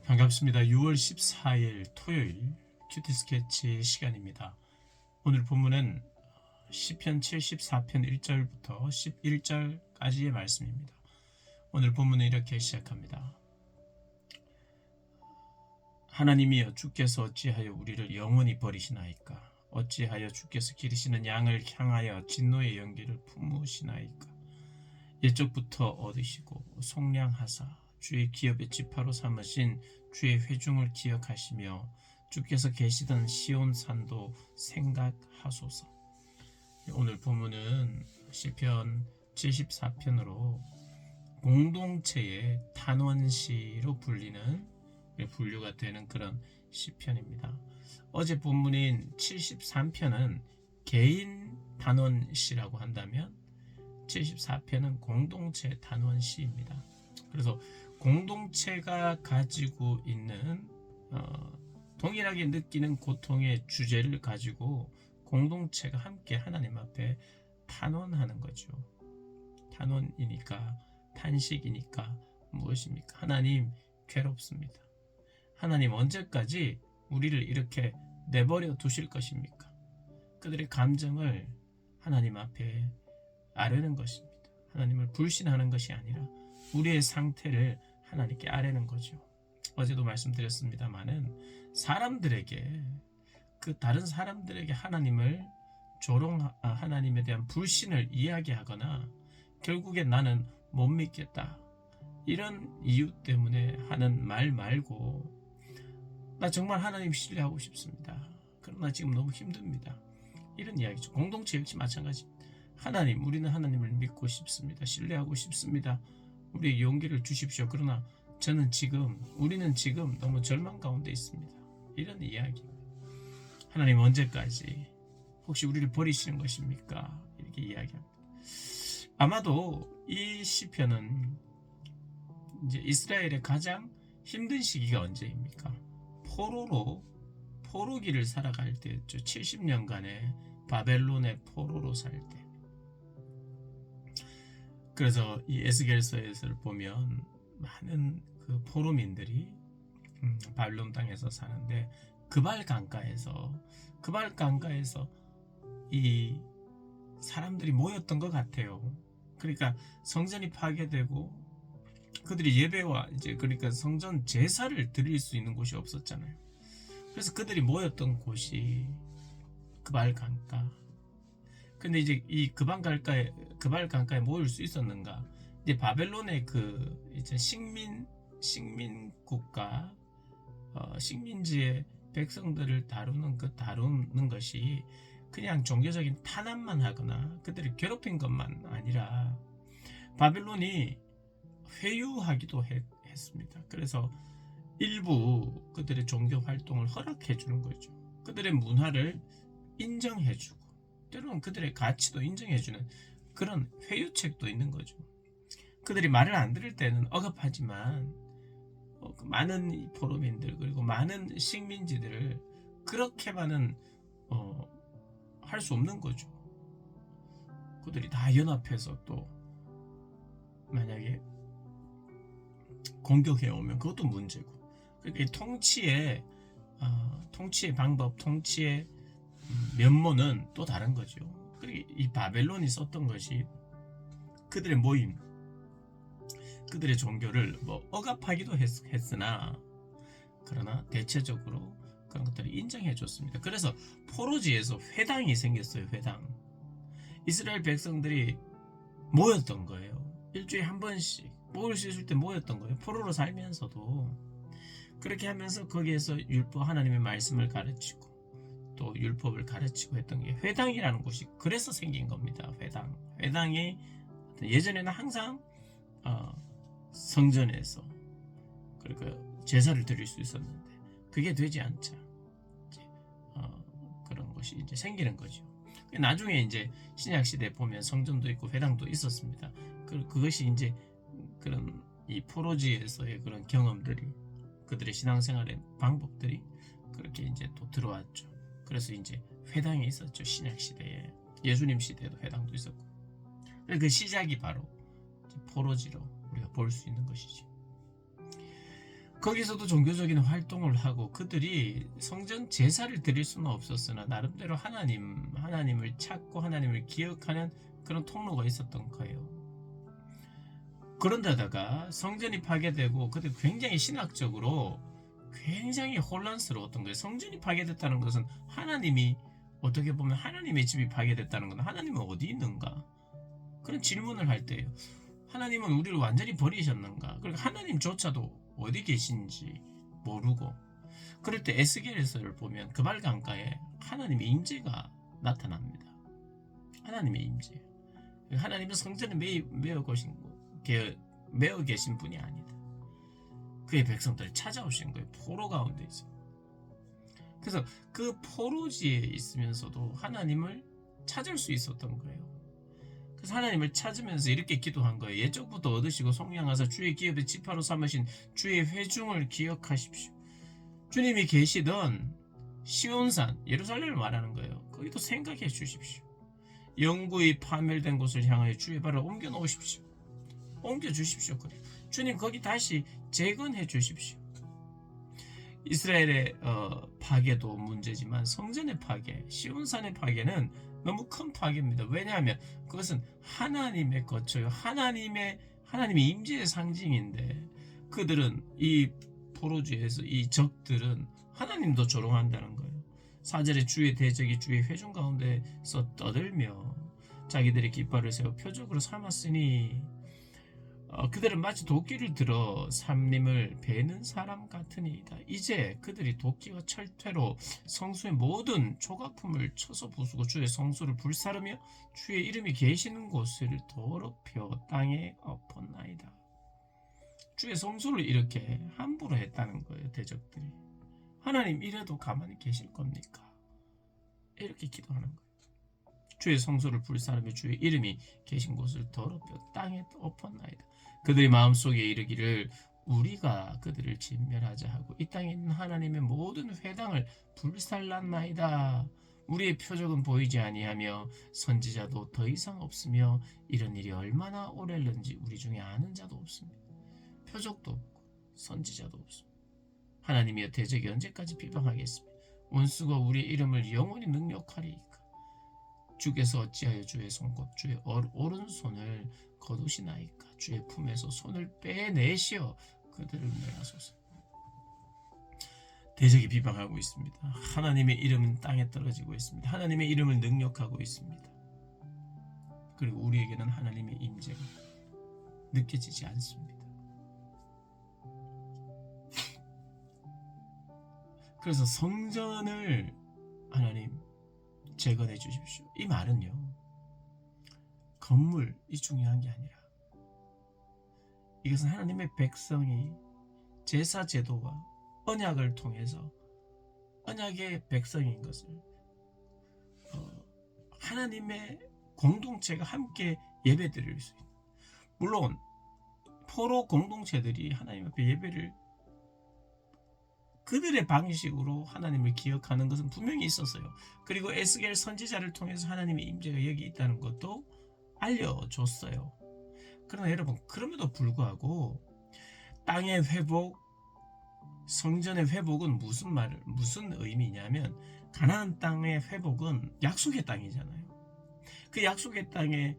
반갑습니다. 6월 14일 토요일 큐티 스케치 시간입니다. 오늘 본문은 시편 74편 1절부터 11절까지의 말씀입니다. 오늘 본문은 이렇게 시작합니다. 하나님이여, 주께서 어찌하여 우리를 영원히 버리시나이까? 어찌하여 주께서 기르시는 양을 향하여 진노의 연기를 품으시나이까? 옛적부터 얻으시고 속량하사 주의 기업의 지파로 삼으신 주의 회중을 기억하시며 주께서 계시던 시온 산도 생각하소서. 오늘 본문은 시편 74편으로 공동체의 탄원시로 분류가 되는 그런 시편입니다. 어제 본문인 73편은 개인 탄원시라고 한다면 74편은 공동체 탄원시입니다. 그래서 공동체가 가지고 있는 동일하게 느끼는 고통의 주제를 가지고 공동체가 함께 하나님 앞에 탄원하는 거죠. 탄원이니까, 탄식이니까 무엇입니까? 하나님, 괴롭습니다. 하나님, 언제까지 우리를 이렇게 내버려 두실 것입니까? 그들의 감정을 하나님 앞에 아뢰는 것입니다. 하나님을 불신하는 것이 아니라 우리의 상태를 하나님께 아뢰는 거죠. 어제도 말씀드렸습니다마는 다른 사람들에게 하나님에 대한 불신을 이야기하거나 결국에 나는 못 믿겠다, 이런 이유 때문에 하는 말 말고, 나 정말 하나님 신뢰하고 싶습니다, 그러나 지금 너무 힘듭니다, 이런 이야기죠. 공동체 역시 마찬가지입니다. 하나님, 우리는 하나님을 믿고 싶습니다, 신뢰하고 싶습니다, 우리의 용기를 주십시오. 그러나 우리는 지금 너무 절망 가운데 있습니다, 이런 이야기. 하나님, 언제까지 혹시 우리를 버리시는 것입니까? 이렇게 이야기합니다. 아마도 이 시편은 이제 이스라엘의 가장 힘든 시기가 언제입니까? 포로기를 살아갈 때였죠. 70년간의 바벨론의 포로로 살 때. 그래서 이 에스겔서에서 보면 많은 그 포로민들이 바벨론 땅에서 사는데 그발 강가에서 이 사람들이 모였던 것 같아요. 그러니까 성전이 파괴되고 그들이 예배와 그러니까 성전 제사를 드릴 수 있는 곳이 없었잖아요. 그래서 그들이 모였던 곳이 그발 강가. 근데 이제 이 그발 강가에 모일 수 있었는가? 이제 바벨론의 이제 식민 국가, 식민지의 백성들을 다루는 것이 그냥 종교적인 탄압만 하거나 그들을 괴롭힌 것만 아니라 바벨론이 회유하기도 했습니다. 그래서 일부 그들의 종교 활동을 허락해 주는 거죠. 그들의 문화를 인정해 주고 때로는 그들의 가치도 인정해 주는 그런 회유책도 있는 거죠. 그들이 말을 안 들을 때는 억압하지만 많은 포로민들 그리고 많은 식민지들을 그렇게만은 할 수 없는 거죠. 그들이 다 연합해서 또 만약에 공격해 오면 그것도 문제고. 그러니까 통치의 방법, 통치의 면모는 또 다른 거죠. 그러니까 이 바벨론이 썼던 것이 그들의 모임, 그들의 종교를 억압하기도 했으나 그러나 대체적으로 그런 것들을 인정해 줬습니다. 그래서 포로지에서 회당이 생겼어요. 회당. 이스라엘 백성들이 모였던 거예요. 일주일에 한 번씩 모일 수 있을 때 모였던 거예요. 포로로 살면서도 그렇게 하면서 거기에서 하나님의 말씀을 가르치고 또 율법을 가르치고 했던 게 회당이라는 곳이 그래서 생긴 겁니다. 회당이 예전에는 항상 성전에서 그러니까 제사를 드릴 수 있었는데 그게 되지 않자 그런 것이 이제 생기는 거죠. 나중에 이제 신약 시대에 보면 성전도 있고 회당도 있었습니다. 그것이 이제 그런 이 포로지에서의 그런 경험들이 그들의 신앙생활의 방법들이 그렇게 이제 또 들어왔죠. 그래서 이제 회당이 있었죠. 신약 시대에 예수님 시대에도 회당도 있었고 그 시작이 바로 포로지로 우리가 볼 수 있는 것이죠. 거기서도 종교적인 활동을 하고 그들이 성전 제사를 드릴 수는 없었으나 나름대로 하나님을 찾고 하나님을 기억하는 그런 통로가 있었던 거예요. 그런데다가 성전이 파괴되고 그때 굉장히 신학적으로 굉장히 혼란스러웠던 거예요. 성전이 파괴됐다는 것은 하나님이, 어떻게 보면 하나님의 집이 파괴됐다는 건 하나님은 어디 있는가? 그런 질문을 할 때예요. 하나님은 우리를 완전히 버리셨는가? 그러니까 하나님조차도 어디 계신지 모르고, 그럴 때 에스겔에서를 보면 그발 강가에 하나님의 임재가 나타납니다. 하나님의 임재. 하나님은 성전에 매어 계신 분이 아니다. 그의 백성들을 찾아오신 거예요. 포로 가운데 있어. 그래서 그 포로지에 있으면서도 하나님을 찾을 수 있었던 거예요. 그래서 하나님을 찾으면서 이렇게 기도한 거예요. 옛적부터 얻으시고 속량하사 주의 기업의 지파로 삼으신 주의 회중을 기억하십시오. 주님이 계시던 시온산, 예루살렘을 말하는 거예요. 거기도 생각해 주십시오. 영구히 파멸된 곳을 향하여 주의 발을 옮겨 놓으십시오. 옮겨 주십시오. 그래. 주님 거기 다시 재건해 주십시오. 이스라엘의 파괴도 문제지만 성전의 파괴, 시온산의 파괴는 너무 큰 파괴입니다. 왜냐하면 그것은 하나님의 거처요, 하나님의 임재의 상징인데, 그들은 이 포로주에서 이 적들은 하나님도 조롱한다는 거예요. 4절에 주의 대적이 주의 회중 가운데서 떠들며 자기들의 깃발을 세워 표적으로 삼았으니 그들은 마치 도끼를 들어 삼림을 베는 사람 같으니이다. 이제 그들이 도끼와 철퇴로 성소의 모든 조각품을 쳐서 부수고 주의 성소를 불사르며 주의 이름이 계시는 곳을 더럽혀 땅에 엎었나이다. 주의 성소를 이렇게 함부로 했다는 거예요. 대적들이. 하나님 이래도 가만히 계실 겁니까? 이렇게 기도하는 거예요. 주의 성소를 불사르며 주의 이름이 계신 곳을 더럽혀 땅에 엎었나이다. 그들의 마음속에 이르기를 우리가 그들을 진멸하자 하고 이 땅에 있는 하나님의 모든 회당을 불살랐나이다. 우리의 표적은 보이지 아니하며 선지자도 더 이상 없으며 이런 일이 얼마나 오래는지 우리 중에 아는 자도 없습니다. 표적도 없고 선지자도 없습니다. 하나님이여 대적이 언제까지 비방하겠습니까? 원수가 우리의 이름을 영원히 능욕하리이까. 주께서 어찌하여 주의 손 곧 주의 오른손을 거두시나이까. 주의 품에서 손을 빼내시어 그들을 멸하소서. 대적이 비방하고 있습니다. 하나님의 이름은 땅에 떨어지고 있습니다. 하나님의 이름을 능욕하고 있습니다. 그리고 우리에게는 하나님의 임재가 느껴지지 않습니다. 그래서 성전을 하나님 재건해 주십시오. 이 말은요, 건물이 중요한 게 아니라 이것은 하나님의 백성이 제사 제도와 언약을 통해서 언약의 백성인 것을 하나님의 공동체가 함께 예배드릴 수 있는, 물론 포로 공동체들이 하나님 앞에 예배를 그들의 방식으로 하나님을 기억하는 것은 분명히 있었어요. 그리고 에스겔 선지자를 통해서 하나님의 임재가 여기 있다는 것도 알려줬어요. 그러나 여러분, 그럼에도 불구하고 땅의 회복, 성전의 회복은 무슨 의미냐면, 가나안 땅의 회복은 약속의 땅이잖아요. 그 약속의 땅에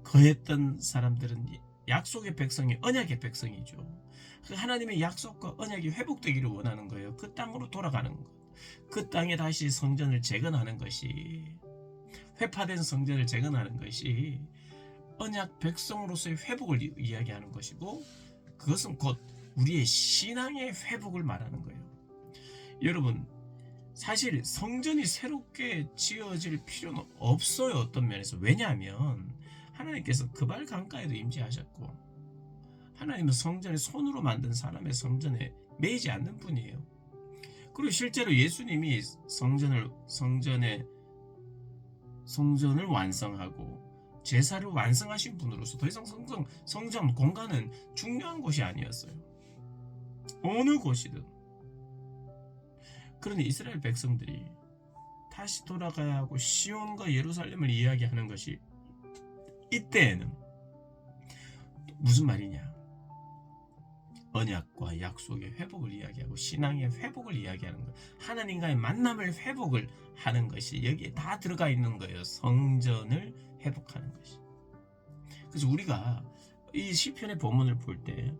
거했던 사람들은 약속의 백성이 언약의 백성이죠. 하나님의 약속과 언약이 회복되기를 원하는 거예요. 그 땅으로 돌아가는 것, 그 땅에 다시 성전을 재건하는 것이, 회파된 성전을 재건하는 것이 언약 백성으로서의 회복을 이야기하는 것이고, 그것은 곧 우리의 신앙의 회복을 말하는 거예요. 여러분, 사실 성전이 새롭게 지어질 필요는 없어요. 어떤 면에서. 왜냐하면 하나님께서 그발 강가에도 임재하셨고, 하나님은 성전에 손으로 만든 사람의 성전에 매이지 않는 분이에요. 그리고 실제로 예수님이 성전을 완성하고 제사를 완성하신 분으로서 더 이상 성전 공간은 중요한 곳이 아니었어요. 어느 곳이든. 그러니 이스라엘 백성들이 다시 돌아가야 하고 시온과 예루살렘을 이야기하는 것이, 이때에는 무슨 말이냐, 언약과 약속의 회복을 이야기하고 신앙의 회복을 이야기하는 거예요. 하나님과의 만남을 회복을 하는 것이 여기에 다 들어가 있는 거예요. 성전을 회복하는 것이. 그래서 우리가 이 시편의 본문을 볼 때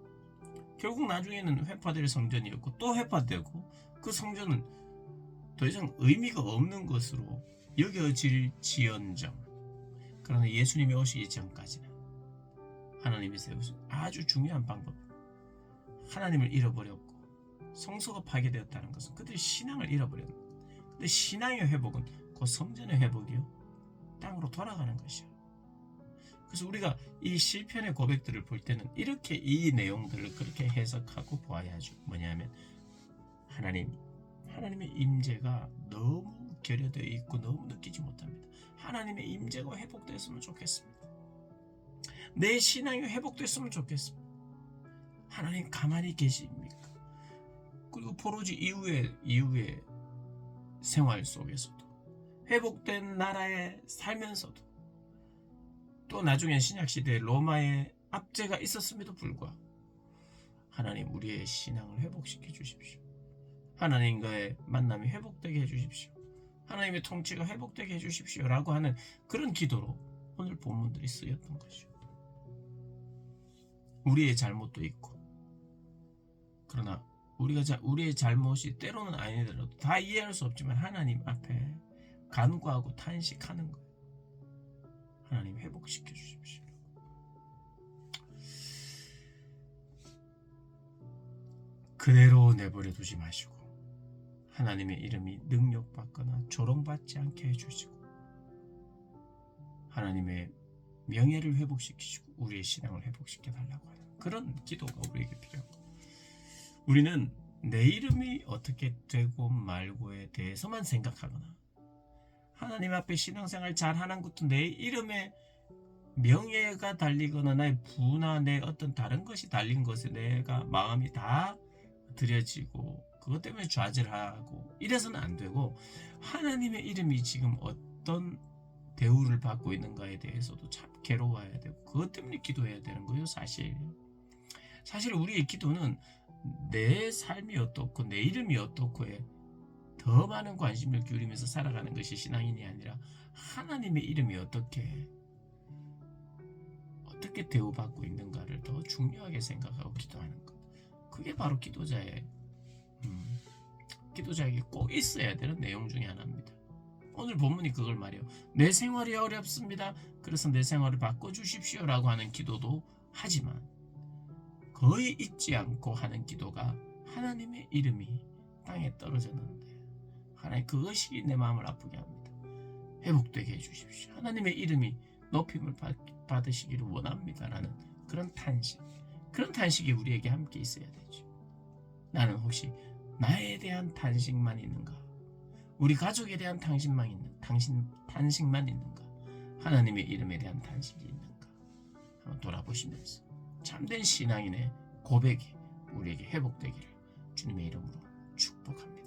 결국 나중에는 회파될 성전이었고 또 회파되고 그 성전은 더 이상 의미가 없는 것으로 여겨질지언정, 그러나 예수님이 오시기 전까지는 하나님이 세우신 아주 중요한 방법, 하나님을 잃어버렸고 성소가 파괴되었다는 것은 그들이 신앙을 잃어버렸다. 근데 신앙의 회복은 그 성전의 회복이요, 땅으로 돌아가는 것이요. 그래서 우리가 이 시편의 고백들을 볼 때는 이렇게 이 내용들을 그렇게 해석하고 보아야 하죠. 뭐냐면 하나님의 임재가 너무 결여되어 있고 너무 느끼지 못합니다. 하나님의 임재가 회복됐으면 좋겠습니다. 내 신앙이 회복됐으면 좋겠습니다. 하나님 가만히 계십니까? 그리고 포로지 이후의 생활 속에서도, 회복된 나라에 살면서도, 또 나중에 신약시대에 로마의 압제가 있었음에도 불구하고 하나님 우리의 신앙을 회복시켜 주십시오. 하나님과의 만남이 회복되게 해주십시오. 하나님의 통치가 회복되게 해주십시오 라고 하는 그런 기도로 오늘 본문들이 쓰였던 것이죠. 우리의 잘못도 있고, 그러나 우리의 잘못이 때로는 아니더라도 다 이해할 수 없지만 하나님 앞에 간구하고 탄식하는 거예요. 하나님 회복시켜 주십시오. 그대로 내버려 두지 마시고 하나님의 이름이 능력받거나 조롱받지 않게 해주시고 하나님의 명예를 회복시키시고 우리의 신앙을 회복시켜 달라고 하는 그런 기도가 우리에게 필요하고, 우리는 내 이름이 어떻게 되고 말고에 대해서만 생각하거나 하나님 앞에 신앙생활 잘하는 것도 내 이름에 명예가 달리거나 나의 부나 내 어떤 다른 것이 달린 것에 내가 마음이 다 들여지고 그것 때문에 좌절하고 이래서는 안 되고, 하나님의 이름이 지금 어떤 대우를 받고 있는가에 대해서도 참 괴로워해야 되고 그것 때문에 기도해야 되는 거예요. 사실 우리의 기도는 내 삶이 어떻고 내 이름이 어떻고에 더 많은 관심을 기울이면서 살아가는 것이 신앙인이 아니라 하나님의 이름이 어떻게 대우받고 있는가를 더 중요하게 생각하고 기도하는 것, 그게 바로 기도자에게 꼭 있어야 되는 내용 중에 하나입니다. 오늘 본문이 그걸 말해요. 내 생활이 어렵습니다. 그래서 내 생활을 바꿔주십시오 라고 하는 기도도 하지만 거의 잊지 않고 하는 기도가 하나님의 이름이 땅에 떨어졌는데 하나님 그것이 내 마음을 아프게 합니다. 회복되게 해주십시오. 하나님의 이름이 높임을 받으시기를 원합니다 라는 그런 탄식이 우리에게 함께 있어야 되죠. 나는 혹시 나에 대한 탄식만 있는가? 우리 가족에 대한 탄식만 있는가? 하나님의 이름에 대한 탄식이 있는가? 한번 돌아보시면서 참된 신앙인의 고백이 우리에게 회복되기를 주님의 이름으로 축복합니다.